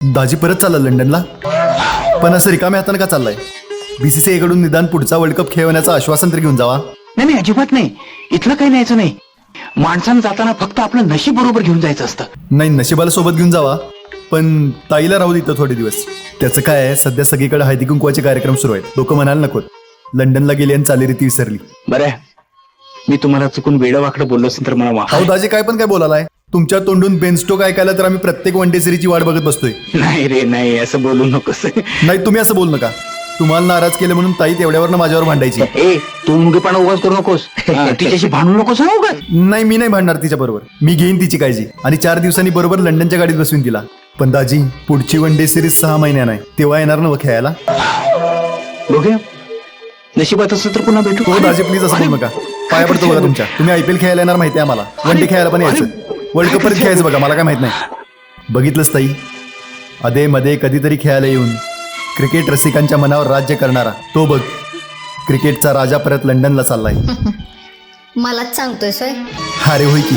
दाजी परत चालला लंडनला? पण असं रिकाम्या हातानं का चाललाय? बीसीसीआय कडून निदान पुढचा वर्ल्ड कप खेळवण्याचं आश्वासन तरी घेऊन जावा. नाही अजिबात नाही. इथलं काही न्यायचं नाही. माणसानं जाताना फक्त आपलं नशीब बरोबर घेऊन जायचं असतं. नाही, नशिबाला सोबत घेऊन जावा, पण ताईला राहू देतं थोडे दिवस. त्याचं काय आहे, सध्या सगळीकडे हळदी कुंकवाचे कार्यक्रम सुरू आहेत. लोक म्हणायला नकोत लंडनला गेली आणि चालीरीती विसरली. बरं, मी तुम्हाला चुकून वेडं वाकडं बोललो असेल तर मला माफ. अहो दाजी, काय पण काय बोलालाय? तुमच्या तोंडून बेनस्टोक ऐकायला तर आम्ही प्रत्येक वन डे सिरीजची वाट बघत बसतोय. नाही रे, नाही असं बोलू नकोस. नाही, तुम्ही असं बोलू नका. तुम्हाला नाराज केलं म्हणून ताई तेवढ्यावर माझ्यावर भांडायची. ए, तू मुंगेपणा उगाच करू नकोस. तिच्याशी भांडू नकोस ना उगाच. नाही, मी नाही भांडणार तिच्या बरोबर. मी घेईन तिची काळजी आणि 4 दिवसांनी बरोबर लंडनच्या गाडीत बसवीन तिला. पण दाजी, पुढची वन डे सिरीज 6 महिन्यानं आहे, तेव्हा येणार ना खेळायला? बघूया, नशिबात असं तर पुन्हा भेटू. हो दाजी, प्लीज असं बोलू नका. पाया पडतो बघा तुमच्या. तुम्ही IPL खेळायला येणार माहिती आहे आम्हाला. वन डे खेळायला पण यायचं. वर्ल्ड कप परत खेळायचं बघा, मला काय माहित नाही. बघितलंच ताई, अधे मध्ये कधीतरी खेळायला येऊन क्रिकेट रसिकांच्या मनावर राज्य करणारा तो बघ, क्रिकेटचा राजा परत लंडनला चाललाय. मलाच सांगतोय सोय. अरे होय की.